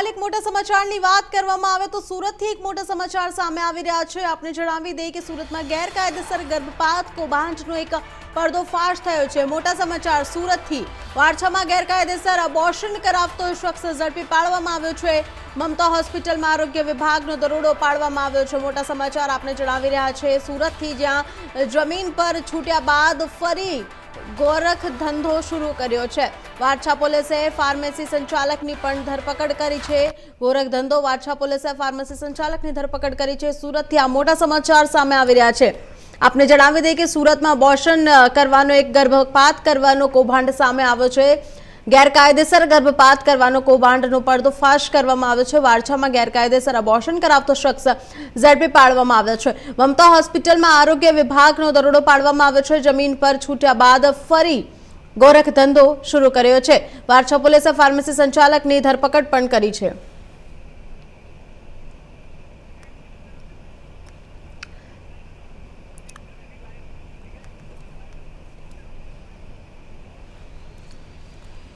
હાલ એક મોટા સમાચારની વાત કરવામાં આવે તો સુરતથી એક મોટા સમાચાર સામે આવી રહ્યા છે। આપણે જણાવી દઈએ કે સુરતમાં ગેરકાયદેસર ગર્ભપાત કૌભાંડનો એક પર્દોફાશ થયો છે। મોટા સમાચાર સુરતથી વારછામાં ગેરકાયદેસર અબોર્શન કરાવતો શખ્સ ઝડપી પાડવામાં આવ્યો છે। મમતા હોસ્પિટલમાં આરોગ્ય વિભાગનો દરોડો પાડવામાં આવ્યો છે। મોટા સમાચાર આપણે જણાવી રહ્યા છે સુરતથી, જ્યાં જમીન પર છૂટ્યા બાદ ફરી गोरख धंधो शुरू कर्यो छे। वारछा पुलिसे फार्मेसी संचालकनी पण धरपकड़ करी छे। गोरख धंधो वारछा पुलिसे फार्मेसी संचालकनी धरपकड़ करी छे। सूरतथी आ मोटा समाचार सामे आवी रह्या छे। आपने जणावी दઈએ કે સુરતમાં અબોર્શન કરવાનો એક ગર્ભપાત કરવાનો કૌભાંડ સામે આવ્યો છે। ગેરકાયદેસર ગર્ભપાત કરવાનો કૌભાંડનો પર્દોફાશ કરવામાં આવ્યો છે। વારછામાં ગેરકાયદેસર અબોર્શન કરાવતો શખ્સ ઝડપી પાડવામાં આવ્યો છે। મમતા હોસ્પિટલમાં આરોગ્ય વિભાગનો દરોડો પાડવામાં આવ્યો છે। જમીન પર છૂટ્યા બાદ ફરી ગોરખ ધંધો શરૂ કર્યો છે। વારછા પોલીસે ફાર્મસી સંચાલકની ધરપકડ પણ કરી છે।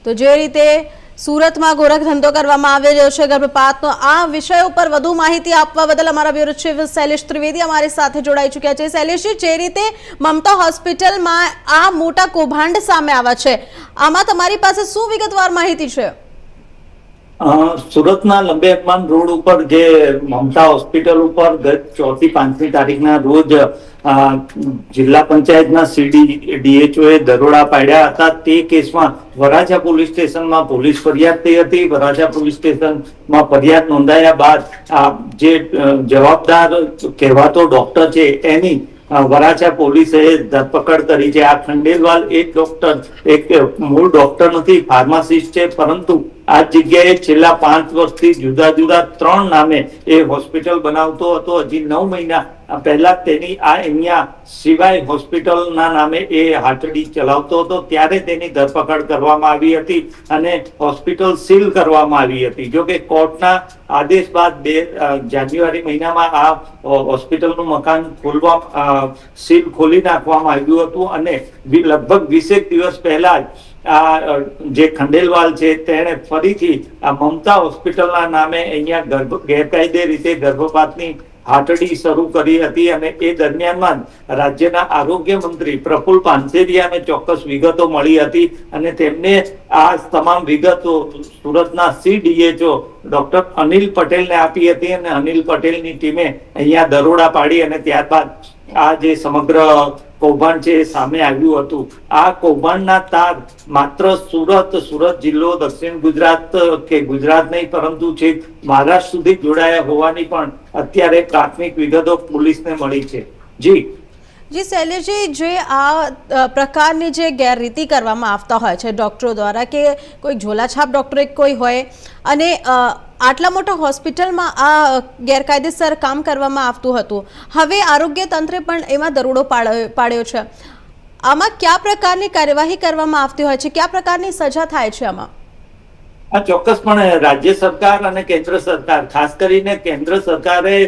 तो जे रीते सूरत में गोरख धंधो करवामां आवी रह्यो छे गर्भपातनो, आ विषय पर वधु माहिती आपवा बदल अमारा ब्यूरो चीफ शैलेष त्रिवेदी अमारी साथे जोड़ाई चुक्या छे। शैलेषजी, जे रीते ममता होस्पिटल में आ मोटा कौभांड सामे आव्या छे, आमां तमारी पासे शुं विगतवार माहिती छे? સુરતના લંબેકમાન રોડ ઉપર જે મમતા હોસ્પિટલ ઉપર ગત 4થી 5મી તારીખના રોજ જિલ્લા પંચાયતના સીડીડીએચઓએ દરોડા પાડ્યા હતા। તે કેસમાં વરાછા પોલીસ સ્ટેશનમાં પોલીસ ફરિયાદ થઈ હતી। વરાછા પોલીસ સ્ટેશનમાં ફરિયાદ નોંધાયા બાદ જે જવાબદાર કહેવાતો ડોક્ટર છે એની વરાછા પોલીસે ધરપકડ કરી છે। આ ખંડેલવાલ એક ડોક્ટર, એક મૂળ ડોક્ટર નથી, ફાર્માસિસ્ટ છે, પરંતુ આ જગ્યાએ છેલ્લા 5 વર્ષથી જુદા જુદા 3 નામે એ હોસ્પિટલ બનાવતો હતો। હજી 9 મહિના પહેલા તેની આ અહીંયા સિવાય હોસ્પિટલના નામે એ હાટડી ચલાવતો હતો, ત્યારે તેની ધરપકડ કરવામાં આવી હતી અને હોસ્પિટલ સીલ કરવામાં આવી હતી। જો કે કોર્ટના આદેશ બાદ જાન્યુઆરી મહિનામાં આ હોસ્પિટલનું મકાન સીલ ખોલી નાખવામાં આવ્યું હતું અને લગભગ 20 દિવસ પહેલા આ જે ખંડેલવાલ છે તેણે ફરીથી આ મમતા હોસ્પિટલના નામે અહીંયા ગેરકાયદે રીતે ગર્ભપાતની હાટડી શરૂ કરી હતી અને એ દરમિયાનમાં રાજ્યના આરોગ્ય મંત્રી પ્રફુલ પાનસેરિયાને ચોક્કસ વિગતો મળી હતી અને તેમને આ તમામ વિગતો સુરતના સીડીએચઓ ડોક્ટર અનિલ પટેલને આપી હતી અને અનિલ પટેલની ટીમે અહીંયા દરોડા પાડી અને ત્યારબાદ આ જે સમગ્ર કૌભાંડ છે સામે આવ્યું હતું। આ કૌભાંડના તાર માત્ર સુરત જિલ્લો, દક્ષિણ ગુજરાત કે ગુજરાત નહીં પરંતુ છે મહારાષ્ટ્ર સુધી જોડાયા હોવાની પણ અત્યારે પ્રાથમિક વિગતો પોલીસને મળી છે। જી શૈલેષજી, જે આ પ્રકારની જે ગેરરીતિ કરવામાં આવતા હોય છે ડોક્ટરો દ્વારા, કે કોઈ ઝોલાછાપ ડોક્ટર કોઈ હોય અને આટલા મોટા હોસ્પિટલમાં આ ગેરકાયદેસર કામ કરવામાં આવતું હતું, હવે આરોગ્ય તંત્રે પણ એમાં દરોડો પાડ્યો છે, આમાં કયા પ્રકારની કાર્યવાહી કરવામાં આવતી હોય છે, કયા પ્રકારની સજા થાય છે આમાં? આ ચોક્કસપણે રાજ્ય સરકાર અને કેન્દ્ર સરકાર, ખાસ કરીને કેન્દ્ર સરકારે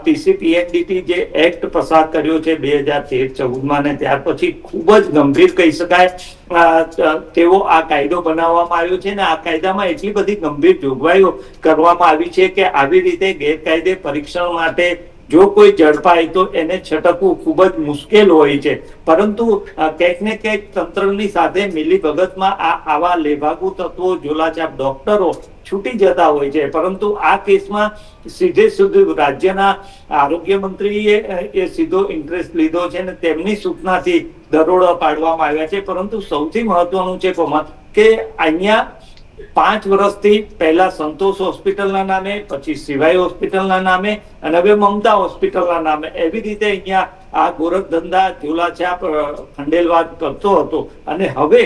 પીસીપીએનડીટી જે એક્ટ પસાર કર્યો છે 2013-14 ને ત્યાર પછી ખૂબ જ ગંભીર કહી શકાય તેવો આ કાયદો બનાવવામાં આવ્યો છે અને આ કાયદામાં એટલી બધી ગંભીર જોગવાઈઓ કરવામાં આવી છે કે આવી રીતે ગેરકાયદે પરીક્ષણ માટે જો કોઈ ઝડપાય તો એને છટકવું ખૂબ જ મુશ્કેલ હોય છે, પરંતુ ક્યાંક ને ક્યાંક તંત્રની સાથે મિલીભગતમાં આવા લેભાગુ તત્વો, ઝોલાછાપ ડોક્ટરો છૂટી જતા હોય છે। પરંતુ આ કેસમાં સીધું રાજ્યના આરોગ્ય મંત્રીએ એ સીધો ઇન્ટરેસ્ટ લીધો છે અને તેમની સૂચનાથી દરોડા પાડવામાં આવ્યા છે। પરંતુ સૌથી મહત્વનું છે કે અહીંયા 5 વર્ષથી પહેલા સંતોષ હોસ્પિટલના નામે, પછી સિવાય હોસ્પિટલના નામે અને હવે મમતા હોસ્પિટલના નામે એવી રીતે અહીંયા આ ગોરખ ધંધા, ઝોલાછાપ ખંડેલવાલ કરતો હતો અને હવે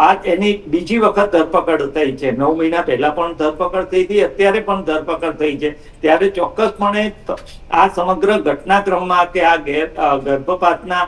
આ એની બીજી વખત ધરપકડ થઈ છે। 9 મહિના પહેલા પણ ધરપકડ થઈ હતી, અત્યારે પણ ધરપકડ થઈ છે। ત્યારે ચોક્કસપણે આ સમગ્ર ઘટનાક્રમમાં કે આ ગર્ભપાતના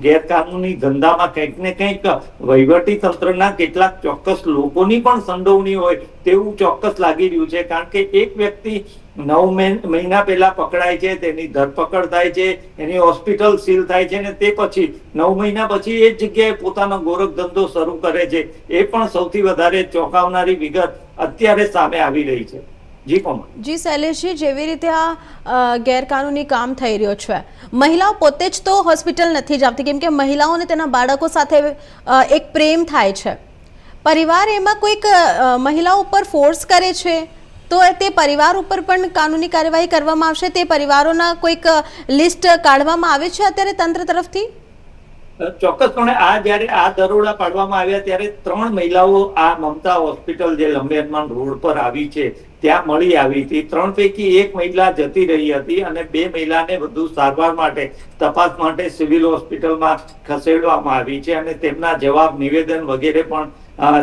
ગેરકાનૂની ધંધામાં કંઈક ને કંઈક વહીવટી તંત્રના કેટલાક ચોક્કસ લોકોની પણ સંડોવણી હોય તેવું ચોક્કસ લાગી રહ્યું છે. કારણ કે એક વ્યક્તિ 9 મહિના પહેલા પકડાય છે, તેની ધરપકડ થાય છે, એની હોસ્પિટલ સીલ થાય છે, ને તે પછી 9 મહિના પછી એ જ જગ્યાએ પોતાનો ગોરખ ધંધો શરૂ કરે છે. એ પણ સૌથી વધારે ચોંકાવનારી વિગત અત્યારે સામે આવી રહી છે. જી કોમલ. જી શૈલેષજી, જેવી રીતે આ ગેરકાનૂની કામ થઈ રહ્યો છે, મહિલાઓ પોતે જ તો હોસ્પિટલ નથી જ આવતી, કેમ કે મહિલાઓને તેના બાળકો સાથે એક પ્રેમ થાય છે. પરિવાર એમાં કોઈક મહિલાઓ ઉપર ફોર્સ કરે છે તો તે પરિવાર ઉપર પણ કાનૂની કાર્યવાહી કરવામાં આવશે? તે પરિવારોના કોઈક લિસ્ટ કાઢવામાં આવે છે અત્યારે તંત્ર તરફથી? ચોક્કસપણે જયારે આ દરોડા પાડવામાં આવ્યા ત્યારે 3 મહિલાઓ આ મમતા હોસ્પિટલ જે લંબેરમાન રોડ પર આવી છે ત્યાં મળી આવી હતી. 3 પૈકી 1 મહિલા જતી રહી હતી અને 2 મહિલાને વધુ સારવાર માટે તપાસ માટે સિવિલ હોસ્પિટલમાં ખસેડવામાં આવી છે અને તેમના જવાબ, નિવેદન વગેરે પણ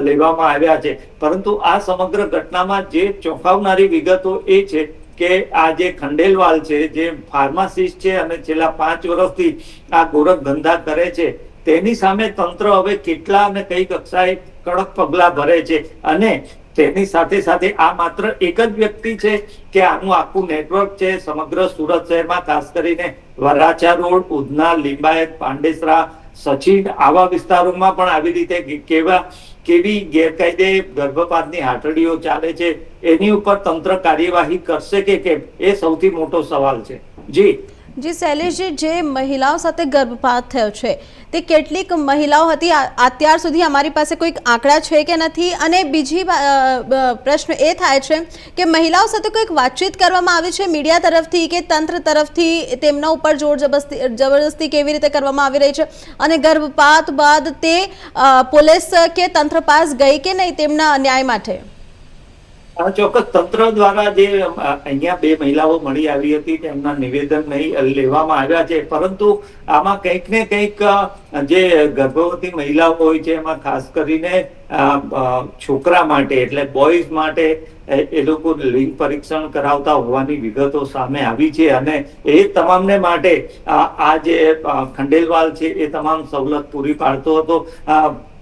લેવામાં આવ્યા છે. પરંતુ આ સમગ્ર ઘટનામાં જે ચોંકાવનારી વિગતો એ છે કે આ જે ખંડેલવાલ છે, જે ફાર્માસિસ્ટ છે અને છેલ્લા 5 વર્ષથી આ ગોરખ ધંધા કરે છે, તેની સામે તંત્ર હવે કેટલા અને કઈ કક્ષાએ કડક પગલા ભરે છે. અને તેની સાથે સાથે આ માત્ર એક જ વ્યક્તિ છે કે આનું આખું નેટવર્ક છે. સમગ્ર સુરત શહેરમાં ખાસ કરીને વરાછા રોડ, ઉધના, લિંબાયત, પાંડેસરા, સચિન આવા વિસ્તારોમાં પણ આવી રીતે કેવી ગેરકાયદે ગર્ભપાતની હાટડીઓ ચાલે છે, એની ઉપર તંત્ર કાર્યવાહી કરશે કે કેમ, એ સૌથી મોટો સવાલ છે. જી શૈલેષજી, જે મહિલાઓ સાથે ગર્ભપાત થયો છે તે કેટલીક મહિલાઓ હતી? અત્યાર સુધી અમારી પાસે કોઈક આંકડા છે કે નથી? અને બીજી પ્રશ્ન એ થાય છે કે મહિલાઓ સાથે કોઈક વાતચીત કરવામાં આવી છે મીડિયા તરફથી કે તંત્ર તરફથી? તેમના ઉપર જોર જબરદસ્તી કેવી રીતે કરવામાં આવી રહી છે? અને ગર્ભપાત બાદ તે પોલીસ કે તંત્ર પાસ ગઈ કે નહીં તેમના ન્યાય માટે? ચોક્કસ તંત્ર દ્વારા જે અહીંયા 2 મહિલાઓ મળી આવી હતી તેમના નિવેદન નહીં લેવામાં આવ્યા છે. પરંતુ આમાં કંઈક ને કંઈક જે ગર્ભવતી મહિલાઓ હોય છે એમાં ખાસ કરીને છોકરા માટે એટલે બોયઝ માટે એ લોકો લિંગ પરીક્ષણ કરાવતા હોવાની વિગતો સામે આવી છે. અને એ તમામને માટે આ જે ખંડેલવાલ છે એ તમામ સવલત પૂરી પાડતો હતો.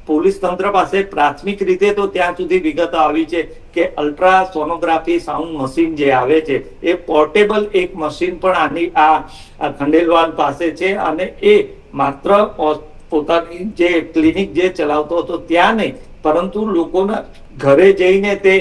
પોલીસ તંત્ર પાસે પ્રાથમિક રીતે તો ત્યાં સુધી વિગતો આવી છે કે અલ્ટ્રાસોનોગ્રાફી સાઉન્ડ મશીન જે આવે છે એ પોર્ટેબલ એક મશીન પણ આ ખંડેલવાલ પાસે છે. અને એ માત્ર પોતાની જે ક્લિનિક જે ચલાવતો હતો ત્યાં નહીં, પરંતુ લોકોના ઘરે જઈને તે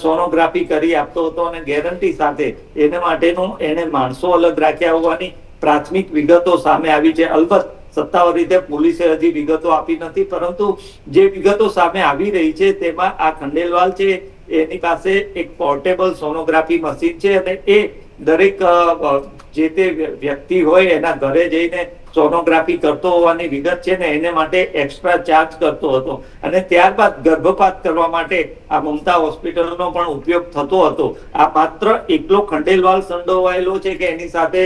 સોનોગ્રાફી કરી આપતો હતો અને ગેરંટી સાથે એને માટેનું એને માણસો અલગ રાખ્યા હોવાની પ્રાથમિક વિગતો સામે આવી છે. અલબત્ત સત્તાવાર રીતે પોલીસે હજી વિગતો આપી નથી, પરંતુ જે વિગતો સામે આવી રહી છે તેમાં આ ખંડેલવાલ છે એની પાસે એક પોર્ટેબલ સોનોગ્રાફી મશીન છે અને એ દરેક જે તે વ્યક્તિ હોય એના ઘરે જઈને સોનોગ્રાફી કરતો હોવાની વિગત છે ને એને માટે એક્સ્ટ્રા ચાર્જ કરતો હતો. અને ત્યારબાદ ગર્ભપાત કરવા માટે આ મમતા હોસ્પિટલનો પણ ઉપયોગ થતો હતો. આ માત્ર એકલો ખંડેલવાલ સંડોવાયેલો છે કે એની સાથે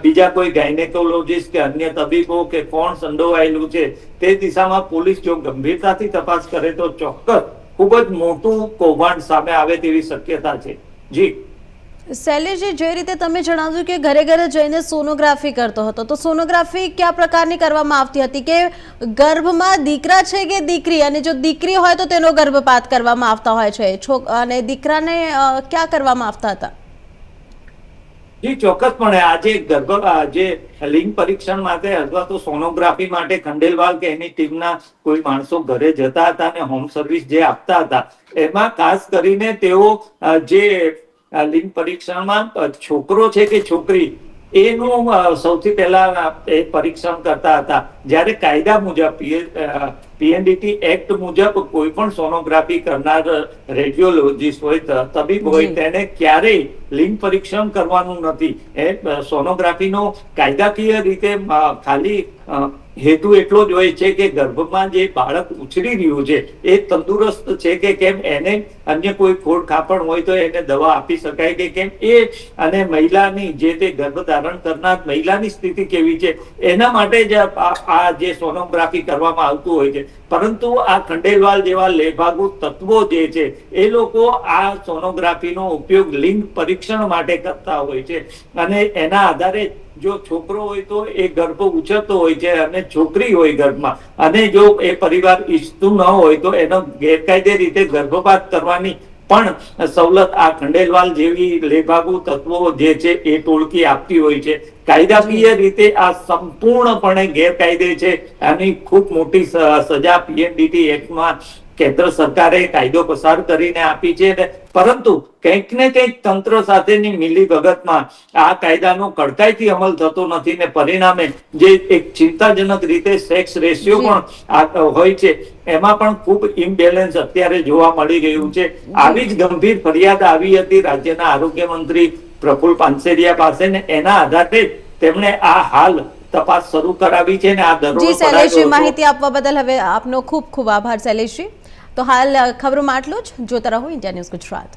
બીજા કોઈ ગાયનેકોલોજીસ્ટ કે અન્ય તબીબો કે કોણ સંડોવાયેલું છે તે દિશામાં પોલીસ જો ગંભીરતાથી તપાસ કરે તો ચોક્કસ ખૂબ જ મોટું કૌભાંડ સામે આવે તેવી શક્યતા છે. જી શૈલેષજી, જે રીતે તમે જણાવ્યું કે ઘરે ઘરે જઈને સોનોગ્રાફી કરતો હતો, તો સોનોગ્રાફી કયા પ્રકારની કરવામાં આવતી હતી? કે ગર્ભમાં દીકરા છે કે દીકરી? અને જો દીકરી હોય તો તેનો ગર્ભપાત કરવામાં આવતા હોય છે, અને દીકરાને ક્યાં કરવામાં આવતા હતા? જી ચોક્કસપણે જે લિંગ પરીક્ષણ માટે અથવા તો સોનોગ્રાફી માટે ખંડેલવાલ કે એની ટીમના કોઈ માણસો ઘરે જતા હતા અને હોમ સર્વિસ જે આપતા હતા એમાં ખાસ કરીને તેઓ જે લિંગ પરીક્ષણમાં છોકરો છે કે છોકરી એનું સૌથી પહેલા એ પરીક્ષણ કરતા હતા. જ્યારે કાયદા મુજબ PNDT એક્ટ મુજબ કોઈ પણ સોનોગ્રાફી કરનાર રેડિયોલોજીસ્ટ હોય, તબીબ હોય, તેને ક્યારેય લિંગ પરીક્ષણ કરવાનું નથી. એ સોનોગ્રાફીનો કાયદાકીય રીતે ખાલી હેતુ એટલો જ હોય છે કે ગર્ભમાં જે બાળક ઉછરી રહ્યું છે એ તંદુરસ્ત છે કે કેમ, એને અન્ય કોઈ ખોડ ખાપણ હોય તો એને દવા આપી શકાય કે કેમ, એ અને મહિલાની જે તે ગર્ભધારણ કરનાર મહિલાની સ્થિતિ કેવી છે એના માટે જ આ જે સોનોગ્રાફી કરવામાં આવતું હોય છે. પરંતુ આ ખંડેલવાલ જેવા લેભાગુ તત્વો જે છે એ લોકો આ સોનોગ્રાફીનો ઉપયોગ લિંગ પરીક્ષણ માટે કરતા હોય છે અને એના આધારે જો છોકરો હોય તો એ ગર્ભ ઉછળતો હોય છે અને છોકરી હોય ગર્ભમાં અને જો એ પરિવાર ઈચ્છતું ન હોય તો એનો ગેરકાયદે રીતે ગર્ભપાત કરવાની પણ સવલત આ ખંડેલવાલ જેવી લેભાગુ તત્વો જે છે એ ટોળકી આપતી હોય છે. કાયદાકીય રીતે આ સંપૂર્ણપણે ગેરકાયદે છે. આની ખૂબ મોટી સજા પીએનડીટી એક્ટમાં કેન્દ્ર સરકારે કાયદો પસાર કરીને આપી છે, પરંતુ કંઈક ને કંઈક તંત્ર સાથેની મિલીભગતમાં આ કાયદાનો કડકાઈથી અમલ થતો નથી ને પરિણામે જે એક ચિંતાજનક રીતે સેક્સ રેશિયો પણ હોય છે એમાં પણ ખૂબ ઇમ્બેલેન્સ અત્યારે જોવા મળી રહ્યું છે. આવી જ ગંભીર ફરિયાદ આવી હતી રાજ્યના આરોગ્ય મંત્રી પ્રફુલ પાનસેરિયા પાસે ને એના આધારે તેમણે આ હાલ તપાસ શરૂ કરાવી છે ને આ દરોડો જી શૈલેષજી, માહિતી આપવા બદલ હવે આપનો ખૂબ ખૂબ આભાર શૈલેષજી. તો હાલ ખબરોમાં આટલું જ. જોતા રહો ઇન્ડિયા ન્યૂઝ ગુજરાત.